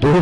2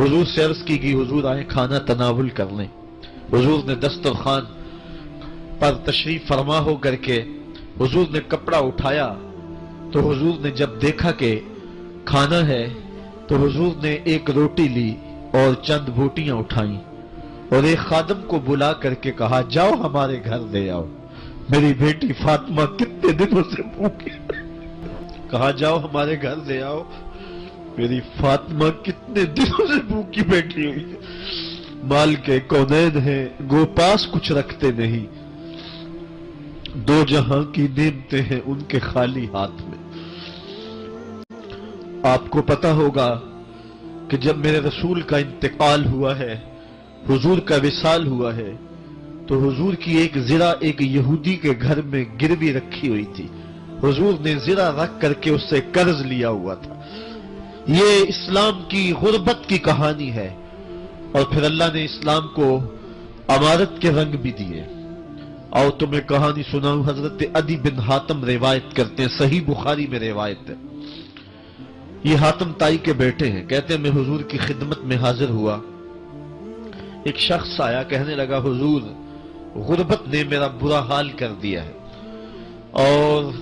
حضور سے عرض کی گئی حضور آئیں کھانا تناول کر لیں. حضور نے دسترخوان پر تشریف فرما ہو کر کے حضور نے کپڑا اٹھایا تو حضور نے جب دیکھا کہ کھانا ہے تو حضور نے ایک روٹی لی اور چند بوٹیاں اٹھائیں اور ایک خادم کو بلا کر کے کہا جاؤ ہمارے گھر لے آؤ، میری بیٹی فاطمہ کتنے دنوں سے بھوکی. کہا جاؤ ہمارے گھر لے آؤ، میری فاطمہ کتنے دنوں سے بھوکی بیٹھی ہوئی ہے. مال کے کونین ہیں گو پاس کچھ رکھتے نہیں، دو جہاں کی نعمتیں ہیں ان کے خالی ہاتھ میں. آپ کو پتا ہوگا کہ جب میرے رسول کا انتقال ہوا ہے، حضور کا وصال ہوا ہے، تو حضور کی ایک زرہ ایک یہودی کے گھر میں گروی رکھی ہوئی تھی. حضور نے زرہ رکھ کر کے اس سے قرض لیا ہوا تھا. یہ اسلام کی غربت کی کہانی ہے، اور پھر اللہ نے اسلام کو امارت کے رنگ بھی دیے. اور تمہیں کہانی سناؤں، حضرت عدی بن حاتم روایت کرتے ہیں، صحیح بخاری میں روایت ہے. یہ حاتم تائی کے بیٹے ہیں. کہتے ہیں میں حضور کی خدمت میں حاضر ہوا، ایک شخص آیا کہنے لگا حضور غربت نے میرا برا حال کر دیا ہے، اور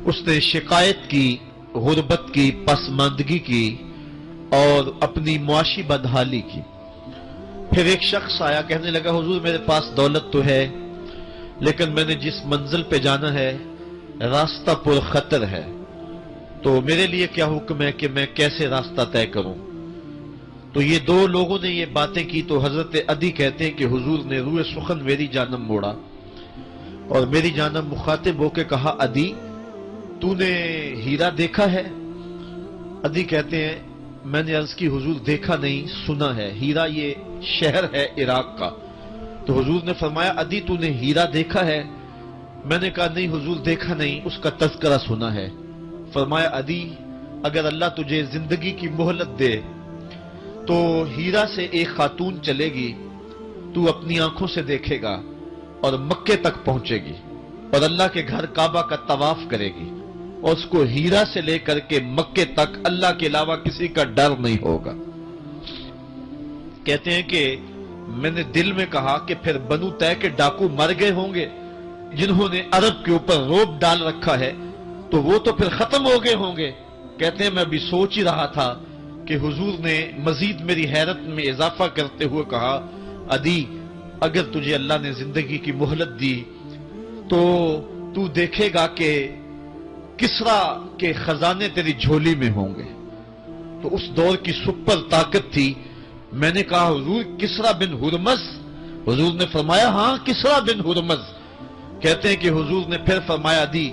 اس نے شکایت کی غربت کی، پسماندگی کی اور اپنی معاشی بدحالی کی. پھر ایک شخص آیا کہنے لگا حضور میرے پاس دولت تو ہے لیکن میں نے جس منزل پہ جانا ہے راستہ پر خطر ہے، تو میرے لیے کیا حکم ہے کہ میں کیسے راستہ طے کروں. تو یہ دو لوگوں نے یہ باتیں کی تو حضرت عدی کہتے ہیں کہ حضور نے روئے سخن میری جانب موڑا اور میری جانب مخاطب ہو کے کہا عدی تو نے ہیرا دیکھا ہے؟ عدی کہتے ہیں میں نے عرض کی حضور دیکھا نہیں سنا ہے. ہیرا یہ شہر ہے عراق کا. تو حضور نے فرمایا عدی تو نے ہیرا دیکھا ہے؟ میں نے کہا نہیں حضور دیکھا نہیں، اس کا تذکرہ سنا ہے. فرمایا عدی اگر اللہ تجھے زندگی کی مہلت دے تو ہیرا سے ایک خاتون چلے گی، تو اپنی آنکھوں سے دیکھے گا اور مکے تک پہنچے گی اور اللہ کے گھر کعبہ کا طواف کرے گی، اور اس کو ہیرا سے لے کر کے مکے تک اللہ کے علاوہ کسی کا ڈر نہیں ہوگا. کہتے ہیں کہ میں نے دل میں کہا کہ پھر بنو طے کے ڈاکو مر گئے ہوں گے جنہوں نے عرب کے اوپر روب ڈال رکھا ہے، تو وہ تو پھر ختم ہو گئے ہوں گے. کہتے ہیں میں ابھی سوچ ہی رہا تھا کہ حضور نے مزید میری حیرت میں اضافہ کرتے ہوئے کہا عدی اگر تجھے اللہ نے زندگی کی مہلت دی تو تو دیکھے گا کہ کسرا کے خزانے تیری جھولی میں ہوں گے. تو اس دور کی سپر طاقت تھی. میں نے کہا حضور کسرا بن ہرمز؟ حضور نے فرمایا ہاں کسرا بن ہرمز. کہتے ہیں کہ حضور نے پھر فرمایا عدی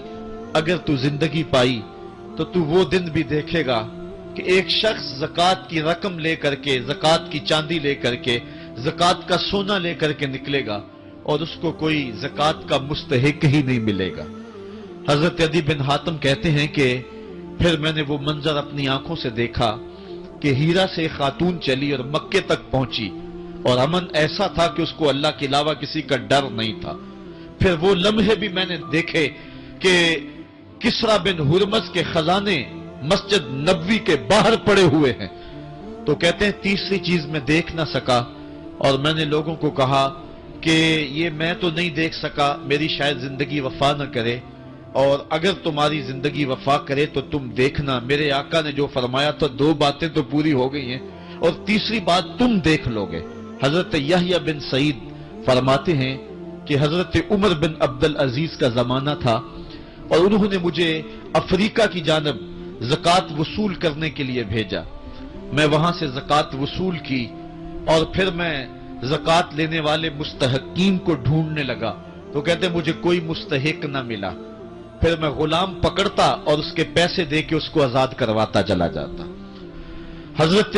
اگر تو زندگی پائی تو تو وہ دن بھی دیکھے گا کہ ایک شخص زکوٰۃ کی رقم لے کر کے، زکوٰۃ کی چاندی لے کر کے، زکوٰۃ کا سونا لے کر کے نکلے گا اور اس کو کوئی زکوٰۃ کا مستحق ہی نہیں ملے گا. حضرت عدی بن حاتم کہتے ہیں کہ پھر میں نے وہ منظر اپنی آنکھوں سے دیکھا کہ ہیرا سے خاتون چلی اور مکے تک پہنچی اور امن ایسا تھا کہ اس کو اللہ کے علاوہ کسی کا ڈر نہیں تھا. پھر وہ لمحے بھی میں نے دیکھے کہ کسرا بن ہرمز کے خزانے مسجد نبوی کے باہر پڑے ہوئے ہیں. تو کہتے ہیں تیسری چیز میں دیکھ نہ سکا اور میں نے لوگوں کو کہا کہ یہ میں تو نہیں دیکھ سکا، میری شاید زندگی وفا نہ کرے، اور اگر تمہاری زندگی وفا کرے تو تم دیکھنا میرے آقا نے جو فرمایا تھا دو باتیں تو پوری ہو گئی ہیں اور تیسری بات تم دیکھ لو گے. حضرت یحییٰ بن سعید فرماتے ہیں کہ حضرت عمر بن عبدالعزیز کا زمانہ تھا اور انہوں نے مجھے افریقہ کی جانب زکوٰۃ وصول کرنے کے لیے بھیجا. میں وہاں سے زکوٰۃ وصول کی اور پھر میں زکوٰۃ لینے والے مستحقین کو ڈھونڈنے لگا. تو کہتے مجھے کوئی مستحق نہ ملا. پھر میں غلام پکڑتا اور اس کے پیسے دے کے اس کو آزاد کرواتا چلا جاتا. حضرت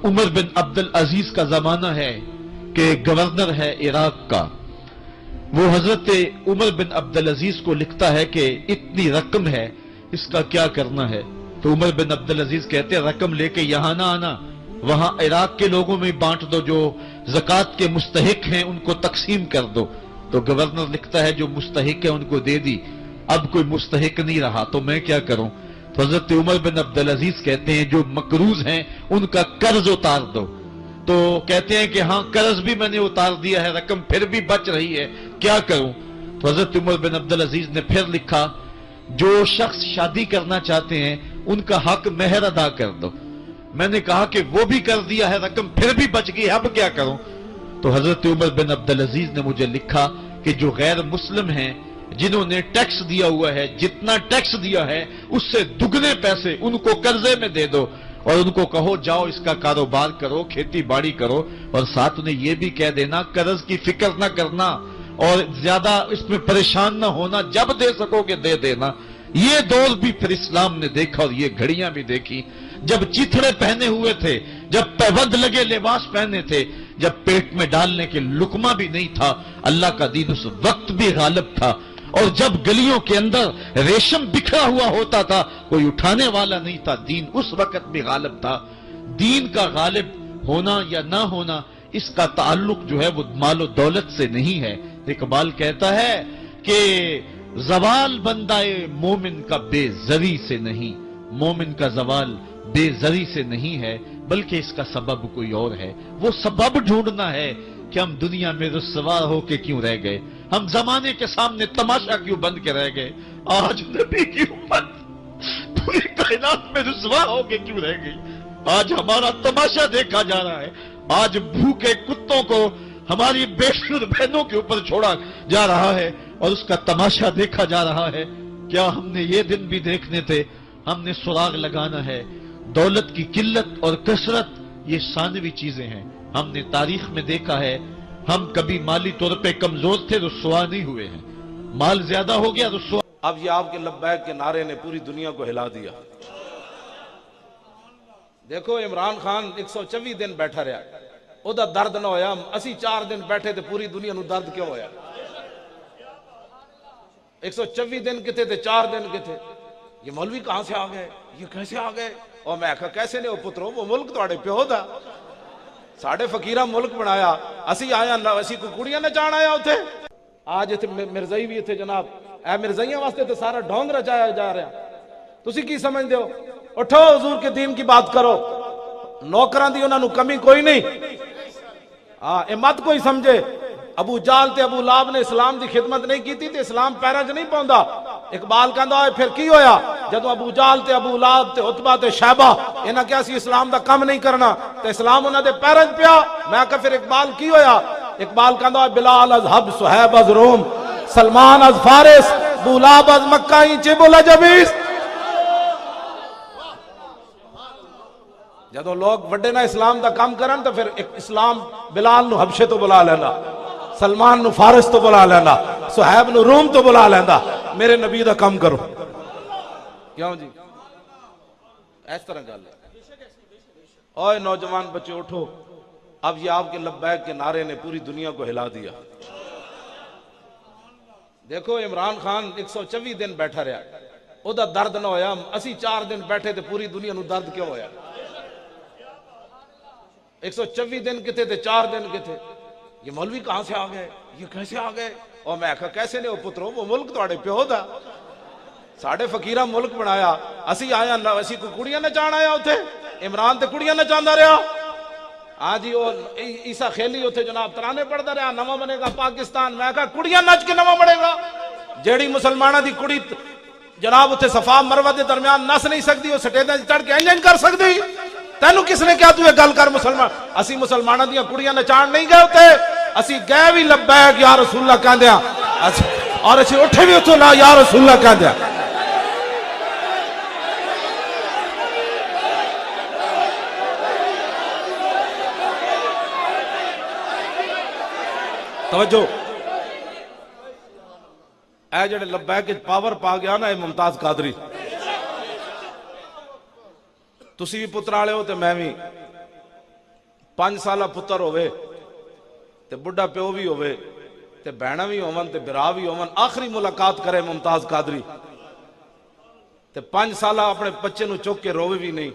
عمر بن عبدالعزیز کا زمانہ ہے کہ گورنر ہے عراق کا. وہ حضرت عمر بن عبدالعزیز کو لکھتا ہے کہ اتنی رقم ہے اس کا کیا کرنا ہے. تو عمر بن عبدالعزیز کہتے ہیں رقم لے کے یہاں نہ آنا، وہاں عراق کے لوگوں میں بانٹ دو، جو زکوٰۃ کے مستحق ہیں ان کو تقسیم کر دو. تو گورنر لکھتا ہے جو مستحق ہے ان کو دے دی، اب کوئی مستحق نہیں رہا تو میں کیا کروں. تو حضرت عمر بن عبدالعزیز کہتے ہیں جو مقروض ہیں ان کا قرض اتار دو. تو کہتے ہیں کہ ہاں قرض بھی میں نے اتار دیا ہے، رقم پھر بھی بچ رہی ہے، کیا کروں؟ تو حضرت عمر بن عبدالعزیز نے پھر لکھا جو شخص شادی کرنا چاہتے ہیں ان کا حق مہر ادا کر دو۔ میں نے کہا کہ وہ بھی کر دیا ہے، رقم پھر بھی بچ گئی، اب کیا کروں؟ تو حضرت عمر بن عبدالعزیز نے مجھے لکھا کہ جو غیر مسلم ہیں، جنہوں نے ٹیکس دیا ہوا ہے، جتنا ٹیکس دیا ہے اس سے دگنے پیسے ان کو قرضے میں دے دو، اور ان کو کہو جاؤ اس کا کاروبار کرو، کھیتی باڑی کرو، اور ساتھ انہیں یہ بھی کہہ دینا قرض کی فکر نہ کرنا اور زیادہ اس میں پریشان نہ ہونا، جب دے سکو گے دے دینا۔ یہ دور بھی پھر اسلام نے دیکھا اور یہ گھڑیاں بھی دیکھی، جب چیتھڑے پہنے ہوئے تھے، جب پیوند لگے لباس پہنے تھے، جب پیٹ میں ڈالنے کے لقمہ بھی نہیں تھا، اللہ کا دین اس وقت بھی غالب تھا، اور جب گلیوں کے اندر ریشم بکھرا ہوا ہوتا تھا کوئی اٹھانے والا نہیں تھا، دین اس وقت بھی غالب تھا۔ دین کا غالب ہونا یا نہ ہونا اس کا تعلق جو ہے وہ مال و دولت سے نہیں ہے۔ اقبال کہتا ہے کہ زوال بندہ مومن کا بے زری سے نہیں، مومن کا زوال بے زری سے نہیں ہے بلکہ اس کا سبب کوئی اور ہے۔ وہ سبب ڈھونڈنا ہے کہ ہم دنیا میں رسوا ہو کے کیوں رہ گئے، ہم زمانے کے سامنے تماشا کیوں بن کے رہ گئے، آج نبی کی امت پوری کائنات میں رسوا ہو کے کیوں رہ گئی، آج ہمارا تماشا دیکھا جا رہا ہے، آج بھوکے کتوں کو ہماری بیٹی اور بہنوں کے اوپر چھوڑا جا رہا ہے اور اس کا تماشا دیکھا جا رہا ہے۔ کیا ہم نے یہ دن بھی دیکھنے تھے؟ ہم نے سراغ لگانا ہے۔ دولت کی قلت اور کثرت یہ ثانوی چیزیں ہیں، ہم نے تاریخ میں دیکھا ہے، ہم کبھی مالی طور پہ کمزور تھے، رسوا نہیں ہوئے ہیں، مال زیادہ ہو گیا رسوا۔ اب یہ آپ کے لبیک کے نعرے نے پوری دنیا کو ہلا دیا۔ دیکھو عمران خان 124 دن بیٹھا رہا، او دا درد نہ ہویا، اسی 4 دن بیٹھے تھے، پوری دنیا نو درد کیوں ہویا؟ 124 دن کتے تھے، 4 دن کتے؟ یہ مولوی کہاں سے آ گئے، یہ کیسے آ گئے؟ اور میں کہا کیسے نہیں، وہ پترو وہ ملک توڑے پیو دا، ساڑھے فقیرہ ملک بنایا، اسی آیا اسی کو کڑیاں نے جان آیا ہوتے۔ آج مرزائی بھی تھے جناب، اے مرزائیاں واسطے تو سارا ڈھونگ رچایا جا رہا، تسی کی سمجھ دیو؟ اٹھو حضور کے دین کی بات کرو، نوکران دی انہاں نو کمی کوئی نہیں، اے مت کوئی سمجھے ابو جال تے ابو لاب نے اسلام دی خدمت نہیں کی تھی تے اسلام پیرا چ نہیں پاؤندا۔ اقبال کہندا ہے پھر کی ہویا جدو ابو جال تے ابو لاب تے عتبہ تے شیبہ انہاں کیا سی اسلام دا کم نہیں کرنا تے اسلام انہاں دے پیرا چ پیا۔ میں کہا پھر اقبال کی ہویا؟ اقبال کہندا ہے بلال از حب صہیب از روم سلمان از فارس ابو لاب از مکہ چب الجبیس۔ جدو لوگ وڈے نہ اسلام دا کام کرن تو پھر اسلام بلال نو حبشے تو بلا لینا، سلمان نو فارس تو بلا لینا، صہیب نو روم تو بلا لینا، میرے نبی دا کام کرو۔ کیوں جی اس طرح گل ہے؟ اوے نوجوان بچے اٹھو، اب یہ آپ کے لبیک کے نعرے نے پوری دنیا کو ہلا دیا۔ دیکھو عمران خان 124 دن بیٹھا رہا، او دا درد نہ ہویا، اسی 4 دن بیٹھے تھے، پوری دنیا نو درد کیوں ہویا؟ 124 دن کتے تھے، 4 دن کتے؟ یہ مولوی کہاں سے آ گئے، یہ کیسے آ گئے؟ اور میں کہا کیسے نہیں، وہ پترو وہ ملک توڑے پیو دا، ساڑھے فقیرہ ملک بنایا، اسی آیا اسی کو کڑیاں نے جان آیا ہوتے، عمران تے کڑیاں نے جاندہ رہا۔ آج ہی وہ عیسیٰ خیلی ہوتے جناب ترانے پڑھتا رہا، نواں بنے گا پاکستان۔ میں کہا کڑیاں نچ کے نواں بڑھے گا، جیڑی مسلمانہ دی کڑی جناب ہوتے صفا مروہ دے درمیان نس نہیں سکتی، وہ سٹیدہ چڑھ کے انجن کر سکتی۔ تینوں کس نے کیا تو یہ گل کر مسلمان؟ اسی مسلمانہ دیا کڑیاں نچان نہیں گئے ہوتے، اسی گئے بھی لبیک یا رسول اللہ کہہ دیا، اور اسی اٹھے بھی اتھو لا یا رسول اللہ کہہ دیا۔ توجہ، اے جڑے لبیک پاور پا گیا نا، اے ممتاز قادری، تسی بھی پتر آلے ہو تے میں بھی 5 سالہ پتر ہوئے تے بڑھا پیو بھی ہوئے تے بہنہ بھی ہوون تے برا بھی ہوون، آخری ملاقات کرے ممتاز قادری تے 5 سالہ اپنے بچے نو چوک کے روے بھی نہیں،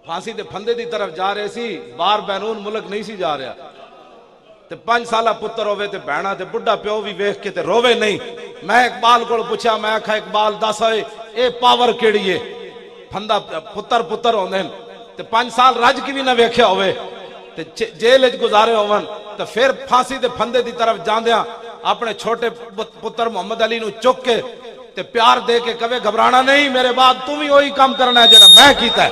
پھانسی تے پھندے دی طرف جا رہے سی، بار بیرون ملک نہیں سی جا رہا تے 5 سالہ پتر ہوئے تے بہنہ تے بڑھا پیو بھی ویکھ کے تے روے نہیں۔ میں اقبال کو پوچھا، میں کہا اقبال دس ہوئے اے پاور کیڑی ہے؟ پھندا پتر پتر ہوندے ہیں تے 5 سال رج کی بھی نہ ویکھیا ہوئے تے جیل وچ گزارے ہون تے پھر پھانسی دے پھندے دی طرف جاندیاں اپنے چھوٹے پتر محمد علی نو چک کے تے پیار دے کے کہے گھبرانا نہیں، میرے بعد تم ہی وہی کام کرنا ہے جڑا میں کیتا ہے۔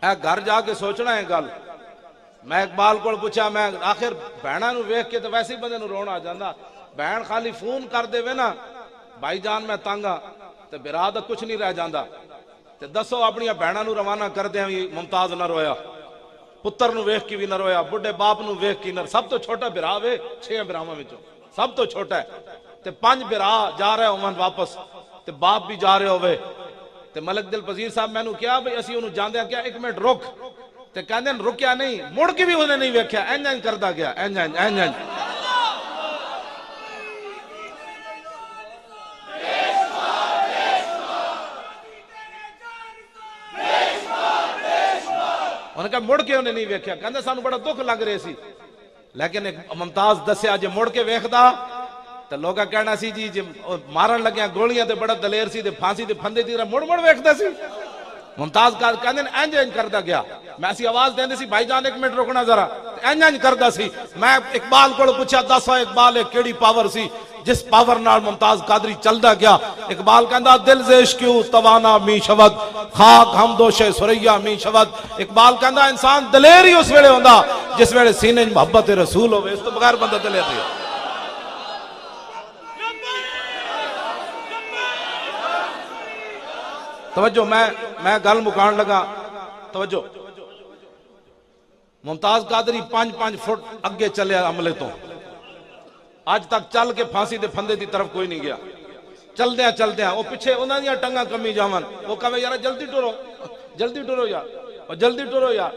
اے گھر جا کے سوچنا ہے گل۔ میں اقبال کو پوچھا، میں آخر بہناں نو ویکھ کے تو ویسے ہی بندے نو رونا آ جاندا، بہن خالی فون کر دے وے نا بھائی جان میں تنگ ہاں تے برا دا کچھ نہیں رہ جاندا۔ تے دسو اپنی بہناں نو روانہ کردے وی ممتاز نہ رویا، پتر نو ویکھ کے بھی نہ رویا، بڈھے باپ نو ویکھ کے نہ، سب تو چھوٹا برا وے 6 براواں وچوں سب تو چھوٹا ہے تے 5 برا جا رہے ہون واپس تے باپ بھی جا رہے ہوئے تے ملک دل پذیر صاحب میں نو کیا بھئی اسی انہوں جاندے کیا 1 منٹ رک تے کہندے رکیا نہیں، مڑ کے بھی انہیں نہیں ویکھیا، اینج کردا گیا، اینج انہوں نے کہا مڑ کے انہیں نہیں ویکھیا، کہندے سانو بڑا دکھ لگ رہے سی، لیکن ایک ممتاز دسیا جے مڑ کے ویکھدا تے لوگا کہنا سی جی مارن لگیا گولیاں تے بڑا دلیر سی تے پھانسی تے پھندے دی مڑ ویکھدا سی۔ ممتاز کہندے اینج کردا گیا، میں اسی آواز دیندے سی بھائی جان 1 منٹ رکنا ذرا، اینج کردا سی۔ میں اقبال کو پوچھا دسو اقبال ایک کیڑی پاور سی جس پاور نال ممتاز قادری چلدا گیا؟ اقبال کہندا دل زیش کیوں توانا می شود، خاک ہم دوش سریا می شود۔ اقبال کہندا انسان دلیر ہی اس ویلے ہوندا جس ویلے سینے محبت رسول ہوے، اس تو بغیر بندہ دلیر نہیں۔ توجہ میں گل مکان لگا، توجہ۔ ممتاز قادری 5 فٹ اگے چلے عملے تو، آج تک چل کے پھانسی دے پھندے دی طرف کوئی نہیں گیا۔ چلدیاں وہ پیچھے انہاں دیاں ٹنگاں کمی جاون، وہ کہے یار جلدی ٹرو یار،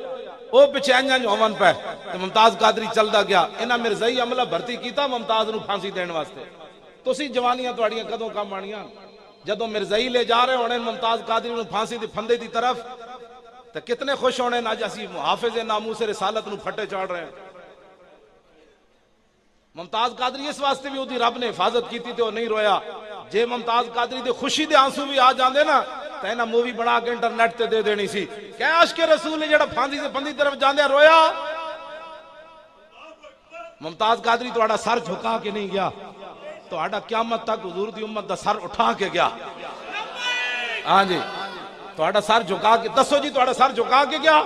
وہ پیچھے انج ہون پہ تے ممتاز قادری چلدا گیا۔ انہاں مرزائی عملہ بھرتی کیتا ممتاز نو پھانسی دین واسطے۔ تسی جوانیاں تواڈیاں کدوں کم آنیاں؟ جدوں مرزائی لے جا رہے ہونے ممتاز قادری نو پھانسی دی پھندے دی طرف تے کتنے خوش ہونے نا جیسی محافظ ناموس رسالت نو پھٹے چاڑ رہے ہیں۔ ممتاز قادری اس واسطے بھی اودی رب نے حفاظت کیتی تے وہ نہیں رویا۔ جے ممتاز قادری دے خوشی دے آنسو بھی آ جاندے نا تے انہاں مووی بنا کے انٹرنیٹ تے دے دینی سی کہ عاشق رسول نے جڑا پھانسی سے پھندی طرف جاندے رویا۔ ممتاز قادری تہاڈا سر جھکا کے نہیں گیا، تہاڈا قیامت تک حضور دی امت دا سر اٹھا کے گیا۔ ہاں جی، تہاڈا سر جھکا کے، دسو جی تہاڈا سر جھکا کے گیا،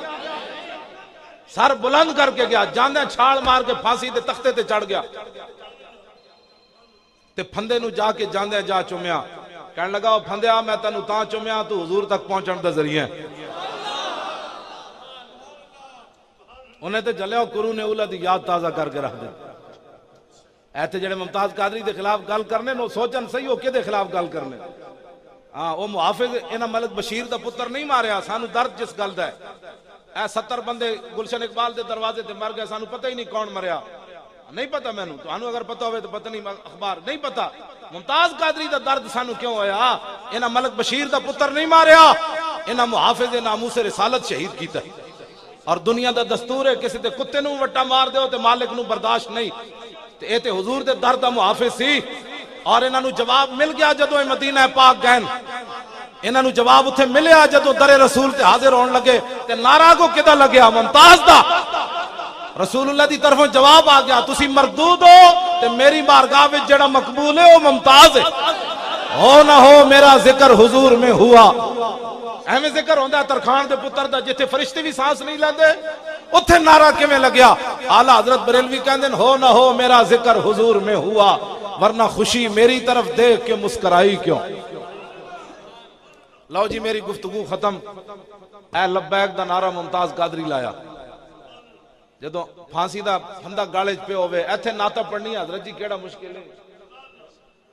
سر بلند کر کے گیا، جاندے چھال مار کے پھانسی دے تختے تے چڑھ گیا تے پھندے نو جا کے جاندے جا چومیا، کہنے لگا وہ پھندیا میں تینوں تاں چومیا تو حضور تک پہنچن دا ذریعہ ہے۔ انہیں تے جلے قرون اولا دی یاد تازہ کر کے رکھ دے۔ ایتھے جڑے ممتاز قادری دے خلاف گل کرنے نو سوچن صحیح ہو کے دے خلاف گل کرنے۔ ہاں وہ محافظ انہاں ملک بشیر دا پتر نہیں ماریا، سانو درد جس گل دا ہے۔ اے 70 بندے گلشن اقبال دے دروازے تے مر گئے، سانو پتہ ہی نہیں کون مریا، نہیں پتہ مینوں، تانوں اگر پتہ ہوئے تو پتہ نہیں اخبار نہیں پتہ۔ ممتاز قادری دا درد سانو کیوں ہویا؟ انہاں ملک بشیر دا پتر نہیں ماریا، انہاں محافظ ناموس رسالت شہید کیتا۔ اور دنیا دا دستور ہے کسی تے کتے نو وٹا مار دیو تے مالک نو برداشت نہیں، تے اے تے حضور دے درد دا محافظ سی۔ اور انہاں نو جواب مل گیا جدوں مدینہ پاک گئے، انہاں نو جواب اتھے ملیا جدوں در رسول تے حاضر ہون لگے تے نعرہ کو کدا لگیا؟ ممتاز دا۔ رسول اللہ دی طرفوں جواب آ گیا، تسی مردود ہو تے میری بارگاہ وچ جڑا مقبول ہے وہ ممتاز ہے۔ ہو نہ ہو میرا ذکر حضور میں ہوا۔ ایویں ذکر ہوندا ترخان دے پتر دا جتھے فرشتے بھی سانس نہیں لیندے، اتھے نعرہ کیویں لگیا؟ اعلیٰ حضرت بریلوی کہندے ہو نہ ہو میرا ذکر حضور میں ہوا، ورنہ خوشی میری طرف دیکھ کے مسکرائی کیوں؟ لو جی میری گفتگو ختم۔ اے لبیک دا نعرہ ممتاز قادری لایا جدوں پھانسی دا پھندا گالے پہ ہوئے۔ ایتھے نعتہ پڑھنی حضرت جی کیڑا مشکل ہے؟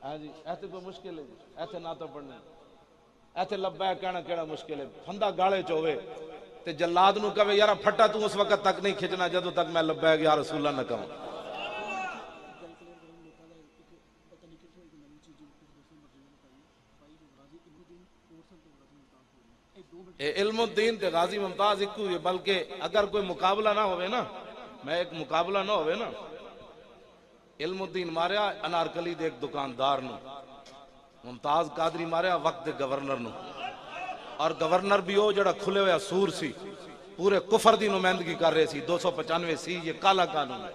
ہاں جی ایتھے کوئی مشکل ہے؟ ایتھے نعتہ پڑھنا، ایتھے لبیک کہنا کیڑا مشکل ہے؟ پھندا گالے چ ہوئے تے جلاد نو کہے یار پھٹا تو اس وقت تک نہیں کھچنا جدوں تک میں لبیک یا رسول اللہ نہ کہوں۔ علم الدین تے غازی ممتاز ایک ہوئے، بلکہ اگر کوئی مقابلہ نہ ہوئے نا میں ایک مقابلہ نہ ہوئے نا، علم الدین ماریا انارکلی دے ایک دکاندار نو، ممتاز قادری ماریا وقت دے گورنر نو، اور گورنر بھی وہ جڑا کھلے ہویا سور سی، پورے کفر دی نمائندگی کر رہے سی، 295 سی، یہ کالا قانون ہے،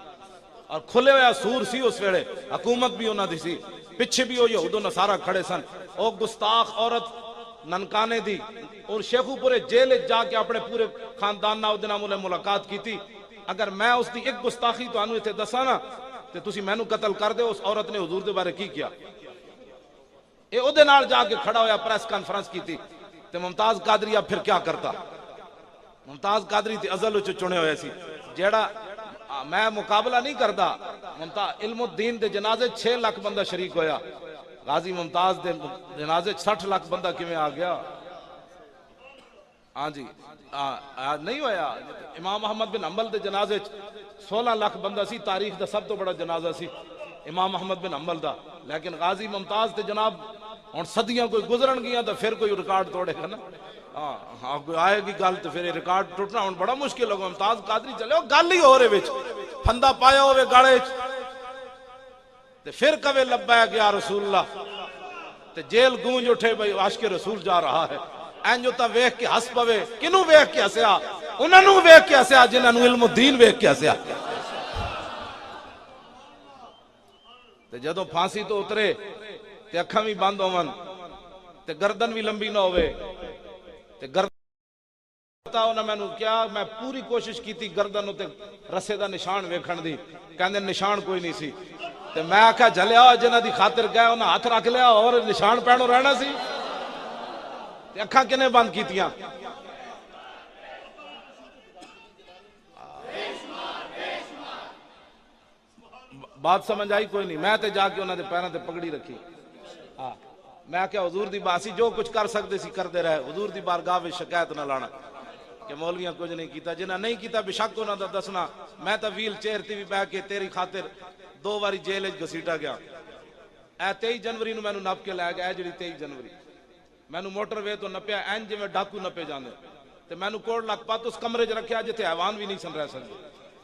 اور کھلے ہویا سور سی اس ویلے، حکومت بھی انہاں دی سی، پیچھے بھی وہ یہود و نصارہ کھڑے سن، او گستاخ عورت ننکانے دی اور شیخو پورے جیل جا کے اپنے پورے خاندان نال دے نال ملاقات کیتی۔ اگر میں اس دی ایک گستاخی تانوں ایتھے دساں نا تے تسی مینوں قتل کر دے، اس عورت نے حضور دے بارے کی کیا؟ اے او دے نال جا کے کھڑا ہویا پریس کانفرنس کیتی، تے ممتاز قادری اب پھر کیا کرتا؟ ممتاز قادری تے ازل وچ چنے ہوئے سی، جیڑا میں مقابلہ نہیں کردا، ممتاز علم الدین دے جنازے 6 لاکھ بندہ شریک ہویا، غازی ممتاز دے جنازے 60 لاکھ بندہ کیویں آ گیا؟ ہاں جی نہیں ہویا۔ امام احمد بن حنبل دے جنازے 16 لاکھ بندہ سی، تاریخ دا سب تو بڑا جنازہ سی امام احمد بن حنبل دا، لیکن غازی ممتاز تے جناب ہن صدیاں کوئی گزرن گیاں تو پھر کوئی ریکارڈ توڑے گا نا، ہاں کوئی آئے گی گل تو پھر یہ ریکارڈ ٹوٹنا ہن بڑا مشکل ہوگا۔ ممتاز قادری چلے ہو گل ہی ہو رہے وچ پھندا پایا ہوئے گاڑے تے پھر کہے لبیک یا رسول اللہ، تے جیل گونج اٹھے بھئی عاشق رسول جا رہا ہے، اینجو تا ویکھ کے ہس پوے، کنوں ویکھ کے ہسیا؟ انہاں نوں ویکھ کے ہسیا جنہاں نوں علم الدین ویکھ کے ہسیا۔ تے جدوں پھانسی تو اترے تے اکھاں بھی بند ہون تے گردن بھی لمبی نہ ہوئے تے گردن انہاں مینوں کیا، میں پوری کوشش کیتی گردن تے رسے دا نشان ویکھن دی، کہندے نشان کوئی نہیں سی، تے میں آکھیا جھلیا جنہاں دی خاطر گئے انہاں ہاتھ رکھ لیا اور نشان پہنو رہنا سی، تے اکھاں کنے بند کیتیاں؟ بات سمجھ آئی کوئی نہیں؟ میں تے جا کے انہاں دے پیراں تے پگڑی رکھی، میں کہا حضور دی باسی جو کچھ کر سکتے سی کر دے رہے، حضور دی بارگاہ وچ شکایت نہ لانا کہ مولویاں کچھ نہیں کیتا، جنہاں نہیں کیتا بے شک انہاں دا دسنا، میں تا ویل چیئر تے بھی بیٹھ کے تیری خاطر 2 واری جیل وچ گھسیٹا گیا۔ اے 23 جنوری نو مینوں نپ کے لے گیا، اے جڑی 23 جنوری مینوں موٹر وے تو نپیا این جویں ڈاکو نپے جاندے، تے مینوں کوڑ لکھپت اس کمرے چ رکھیا جتھے حیوان بھی نہیں سن رہ سکتے،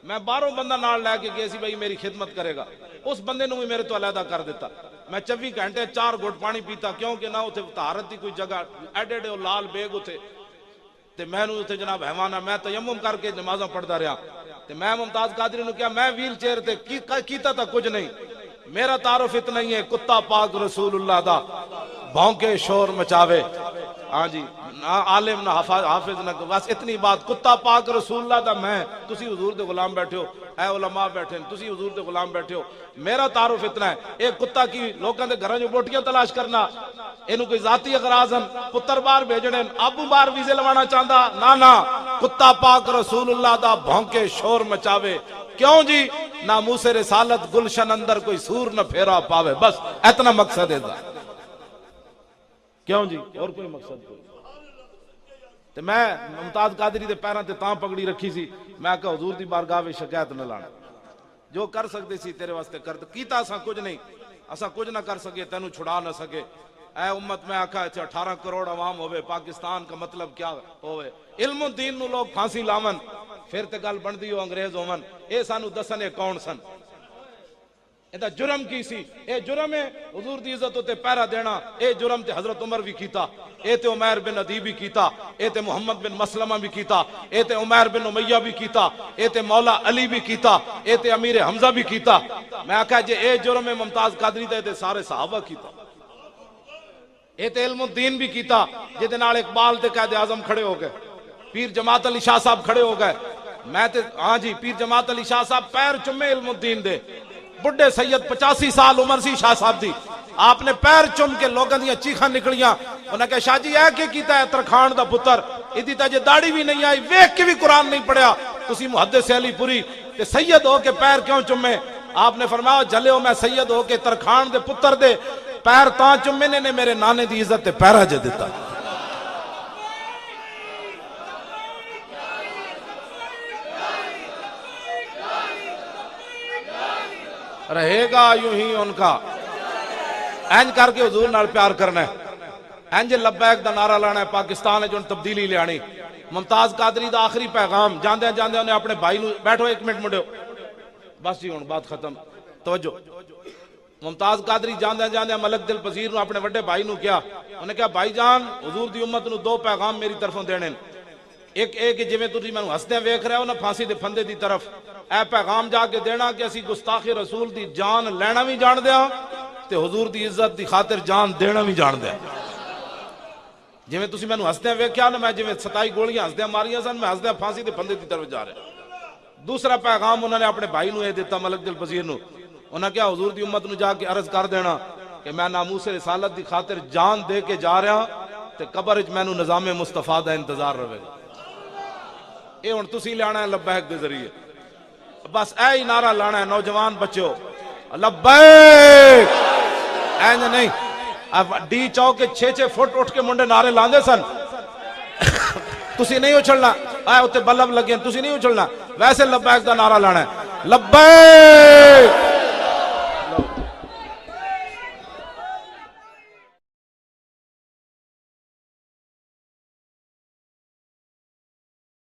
میں باہروں بندہ نال لے کے گیا سی بھائی میری خدمت کرے گا، اس بندے نوں بھی میرے تو علیحدہ کر دیتا، میں 24 گھنٹے 4 گھٹ پانی پیتا، کیونکہ نہ اتنے طہارت دی کوئی جگہ، ایڈے ایڈے لال بیگ اتنے تے میں نوں اتنے جناب حیوانہ، میں تیمم کر کے نمازاں پڑھدا رہا، تے میں ممتاز قادری نوں کیا میں ویل چیئر تے کیتا تا کچھ نہیں، میرا تعارف اتنا ہی ہے، کتا پاک رسول اللہ دا بھونکے شور مچاوے، ہاں جی نہ عالم نہ حافظ نہ، بس اتنی بات، کتا پاک رسول اللہ دا میں، تسی حضور دے غلام بیٹھے ہو، اے علماء بیٹھے ہیں، تسی حضور دے غلام بیٹھے ہو، میرا تعارف اتنا ہے، ایک کتا کی لوگوں دے گھراں جو بوٹیاں تلاش کرنا، اینوں کوئی ذاتی اغراض ہیں، پتر باہر بھیجنے، ابو باہر ویزے لوانا چاہتا، نہ کتا پاک رسول اللہ دا بھونکے شور مچاوے، کیوں جی ناموس رسالت گلشن اندر کوئی سور نہ پھیرا پاوے، بس اتنا مقصد ہے، کیوں جی اور کوئی مقصد کوئی؟ تے میں ممتاز قادری دے پیراں تے تاں پگڑی رکھی سی، میں کہا حضور دی بارگاہ وچ شکایت نہ لانا، جو کر سکتے سی تیرے واسطے کر کیتا، اساں کچھ نہیں، اساں کچھ نہ کر سکے، تینوں چھڑا نہ سکے، اے امت میں آکھا 18 کروڑ عوام ہوئے، پاکستان کا مطلب کیا ہوئے، علم الدین نو لوگ پھانسی لاون، پھر تے گل بندی ہو انگریز ہون، اے سانو دسن اے کون سن، اے جرم کی سی، اے جرم ہے حضور دی عزت تے پیرا دینا، اے جرم تے حضرت عمر بھی کیتا، اے تے عمیر بن عدی بھی کیتا، اے تے محمد بن مسلمہ بھی کیتا، اے تے عمیر بن امیہ بھی کیتا، اے تے مولا علی بھی کیتا، اے تے امیر حمزہ بھی کیتا، میں آکھا جے اے جرم ہے ممتاز قادری تے سارے صحابہ کیتا، اے تے علم الدین بھی کیتا، جے نال اقبال تے قائد اعظم کھڑے ہو گئے، پیر جماعت علی شاہ صاحب کھڑے ہو گئے، میں تے ہاں جی پیر جماعت علی شاہ صاحب پیر چمے علم الدین دے، بڑھے سید 85 سال عمر سی شاہ صاحب دی، آپ نے پیر چم کے لوگوں دیا چیخاں نکلیاں، انہوں نے کہا شاہ جی اے کہ کیتا ہے ترخان دا پتر، ادھی تا جے داڑھی بھی نہیں آئی، ویکھ کے بھی قرآن نہیں پڑھیا، تسی محدث علی پوری تے سید ہو کے پیر کیوں چمے؟ آپ نے فرمایا جلے ہو میں سید ہو کے ترخان دے پتر دے پیر تاں چمے نے میرے نانے دی عزت تے پیرا جے دیتا، رہے گا یوں ہی ان کا، اینج کر کے حضور نال پیار کرنا ہے، اینج لبیک دا نعرہ لانا ہے، پاکستان ہے جو تبدیلی لے آنی، ممتاز قادری دا آخری پیغام جاندے جاندے انہیں اپنے بھائی نو بیٹھو ایک منٹ مڈیو بس جی ہوں بات ختم توجہ ممتاز قادری جاندے جاندے ملک دل پذیر نو اپنے وڈے بھائی نو کیا انہیں کہا بھائی جان حضور دی امت نو دو پیغام میری طرفوں دینے ایک ایک جویں تسی مینوں ہسدے ویکھ رہے ہو نا پھانسی دے پھندے دی طرف اے پیغام جا کے دینا کہ اسی گستاخی رسول دی جان لینا بھی جان دیا تے حضور دی عزت دی خاطر جان دینا بھی جان دیا جویں تسی مینوں ہسدے ویکھیا نا میں جویں 27 گولیاں ہسدے ماریاں سن میں ہسدے پھانسی دے پھندے دی طرف جا رہا دوسرا پیغام انہوں نے اپنے بھائی نو یہ دیتا ملک دل پذیر نو انہاں کیا حضور دی امت نو جا کے عرض کر دینا کہ میں ناموس رسالت دی خاطر جان دے کے جا رہا تے قبر وچ مینوں نظام مصطفیٰ دا انتظار رہے گا اے ہن تسی لانا ہے لبیک دے ذریعے بس اے ہی نعرہ لانا ہے نوجوان بچو لبیک اینج نہیں ڈی چوک کے 6-6 فٹ اٹھ کے منڈے نعرے لاندے سن تسی نہیں اچھلنا اے اوتے بلب لگے تسی نہیں اچھلنا ویسے لبیک دا نعرہ لانا ہے لبیک